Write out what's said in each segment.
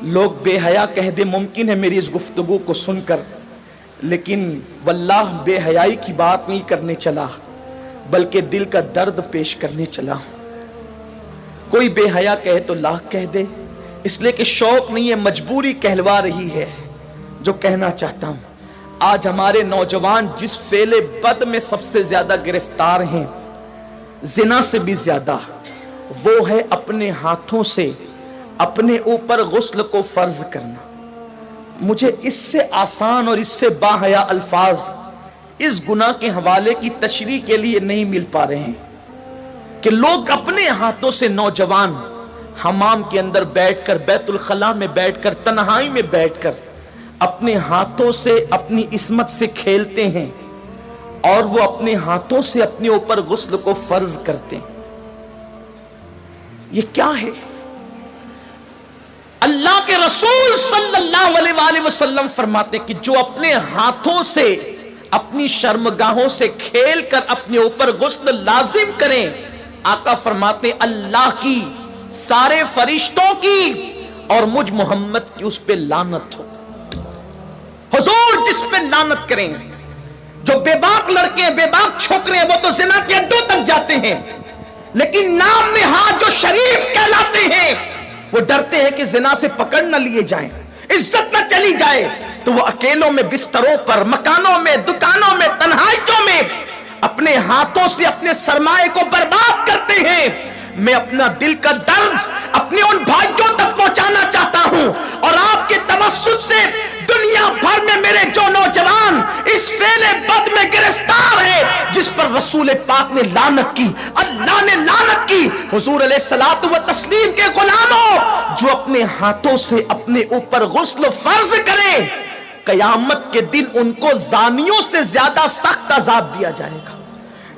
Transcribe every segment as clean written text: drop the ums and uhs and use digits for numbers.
لوگ بے حیا کہہ دے ممکن ہے میری اس گفتگو کو سن کر، لیکن واللہ بے حیائی کی بات نہیں کرنے چلا بلکہ دل کا درد پیش کرنے چلا۔ کوئی بے حیا کہے تو لاکھ کہہ دے، اس لیے کہ شوق نہیں ہے، مجبوری کہلوا رہی ہے۔ جو کہنا چاہتا ہوں، آج ہمارے نوجوان جس فعل بد میں سب سے زیادہ گرفتار ہیں، زنا سے بھی زیادہ، وہ ہے اپنے ہاتھوں سے اپنے اوپر غسل کو فرض کرنا۔ مجھے اس سے آسان اور اس سے باحیا الفاظ اس گناہ کے حوالے کی تشریح کے لیے نہیں مل پا رہے ہیں کہ لوگ اپنے ہاتھوں سے، نوجوان حمام کے اندر بیٹھ کر، بیت الخلاء میں بیٹھ کر، تنہائی میں بیٹھ کر اپنے ہاتھوں سے اپنی عصمت سے کھیلتے ہیں اور وہ اپنے ہاتھوں سے اپنے اوپر غسل کو فرض کرتے ہیں۔ یہ کیا ہے؟ اللہ کے رسول صلی اللہ علیہ وآلہ وسلم فرماتے ہیں کہ جو اپنے ہاتھوں سے اپنی شرمگاہوں سے کھیل کر اپنے اوپر غسل لازم کریں، آقا فرماتے ہیں اللہ کی، سارے فرشتوں کی اور مجھ محمد کی اس پہ لعنت ہو۔ حضور جس پہ لعنت کریں، جو بے باک لڑکے ہیں، بے باک چھوکرے ہیں، وہ تو زنا کے اڈوں تک جاتے ہیں، لیکن نام میں ہاتھ جو شریف کہلاتے ہیں، وہ ڈرتے ہیں کہ زنا سے پکڑ نہ لیے جائیں، عزت نہ چلی جائے، تو وہ اکیلوں میں، بستروں پر، مکانوں میں، دکانوں میں، تنہائیوں میں اپنے ہاتھوں سے اپنے سرمایہ کو برباد کرتے ہیں۔ میں اپنا دل کا درد اپنے ان بھائیوں تک پہنچانا چاہتا ہوں، اور آپ کے توسط سے دنیا بھر میں میرے جو نوجوان اس فعل بد میں گرفتار ہے، جس پر رسول پاک نے لعنت کی، اللہ نے لعنت کی، حضور علیہ الصلوۃ والتسلیم کے غلاموں، جو اپنے ہاتھوں سے اپنے اوپر غسل فرض کریں، قیامت کے دن ان کو زانیوں سے زیادہ سخت عذاب دیا جائے گا،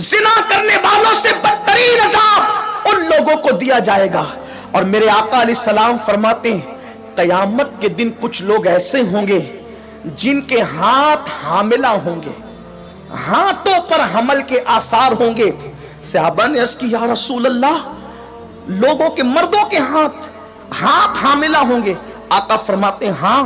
زنا کرنے والوں سے بدترین عذاب ان لوگوں کو دیا جائے گا۔ اور میرے آقا علیہ السلام فرماتے ہیں قیامت کے دن کچھ لوگ ایسے ہوں گے جن کے ہاتھ حاملہ ہوں گے، ہاتھوں پر حمل کے آثار ہوں گے۔ صحابہ نے عرض کی یا رسول اللہ، لوگوں کے، مردوں کے ہاتھ حاملہ ہوں گے؟ آقا فرماتے ہیں ہاں،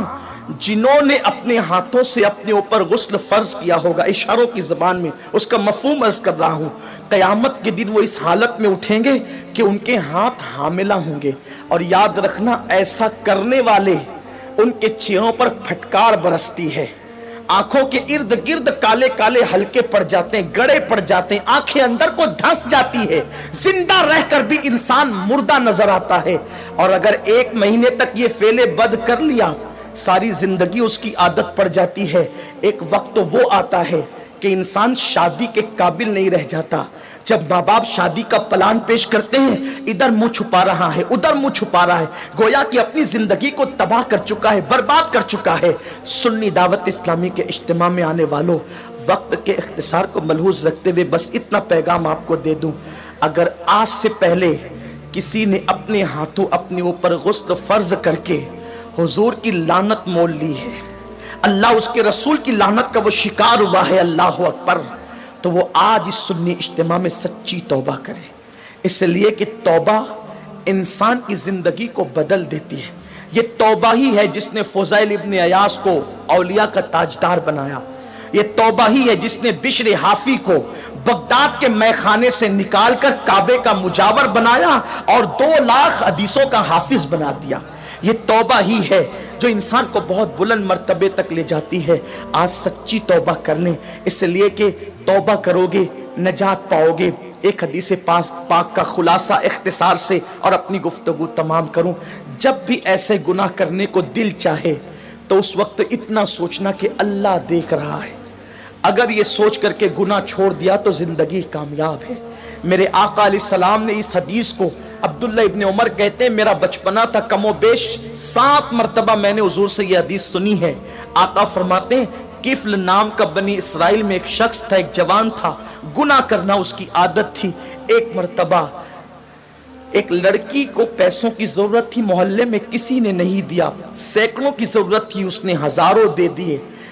جنہوں نے اپنے ہاتھوں سے اپنے اوپر غسل فرض کیا ہوگا، اشاروں کی زبان میں اس کا مفہوم عرض کر رہا ہوں، قیامت کے دن وہ اس حالت میں اٹھیں گے کہ ان کے ہاتھ حاملہ ہوں گے۔ اور یاد رکھنا، ایسا کرنے والے ان کے چہروں پر پھٹکار برستی ہے، آنکھوں کے ارد گرد کالے کالے حلقے پڑ جاتے ہیں، گڑے پڑ جاتے ہیں، آنکھیں اندر کو دھس جاتی ہے، زندہ رہ کر بھی انسان مردہ نظر آتا ہے۔ اور اگر 1 مہینے تک یہ فعل بد کر لیا، ساری زندگی اس کی عادت پڑ جاتی ہے۔ ایک وقت تو وہ آتا ہے کہ انسان شادی کے قابل نہیں رہ جاتا، جب ماں باپ شادی کا پلان پیش کرتے ہیں، ادھر منہ چھپا رہا ہے، ادھر منہ چھپا رہا ہے، گویا کہ اپنی زندگی کو تباہ کر چکا ہے، برباد کر چکا ہے۔ سنی دعوت اسلامی کے اجتماع میں آنے والوں، وقت کے اختصار کو ملحوظ رکھتے ہوئے بس اتنا پیغام آپ کو دے دوں، اگر آج سے پہلے کسی نے اپنے ہاتھوں اپنے اوپر غسل فرض کر کے حضور کی لعنت مول لی ہے، اللہ اس کے رسول کی لعنت کا وہ شکار ہوا ہے، اللہ اکبر، تو وہ آج اس سنی اجتماع میں سچی توبہ کرے، اس لیے کہ توبہ انسان کی زندگی کو بدل دیتی ہے۔ یہ توبہ ہی ہے جس نے فضیل ابن عیاض کو اولیاء کا تاجدار بنایا، یہ توبہ ہی ہے جس نے بشر حافی کو بغداد کے میخانے سے نکال کر کعبے کا مجاور بنایا اور 2 لاکھ حدیثوں کا حافظ بنا دیا۔ یہ توبہ ہی ہے جو انسان کو بہت بلند مرتبے تک لے جاتی ہے۔ آج سچی توبہ کر لیں، اس لیے کہ توبہ کرو گے نجات پاؤ گے۔ ایک حدیث پاک کا خلاصہ اختصار سے اور اپنی گفتگو تمام کروں، جب بھی ایسے گناہ کرنے کو دل چاہے تو اس وقت اتنا سوچنا کہ اللہ دیکھ رہا ہے، اگر یہ سوچ کر کے گناہ چھوڑ دیا تو زندگی کامیاب ہے۔ میرے آقا علیہ السلام نے اس حدیث کو، عبداللہ ابن عمر کہتے ہیں میرا بچپنا تھا، کم و بیش 7 مرتبہ میں نے حضور سے یہ حدیث سنی ہے۔ آقا فرماتے ہیں کفل نام کا بنی اسرائیل میں ایک شخص تھا، ایک جوان تھا، گناہ کرنا اس کی عادت تھی۔ ایک مرتبہ ایک لڑکی کو پیسوں کی ضرورت تھی، محلے میں کسی نے نہیں دیا، سینکڑوں کی ضرورت تھی، اس نے ہزاروں دے دیے۔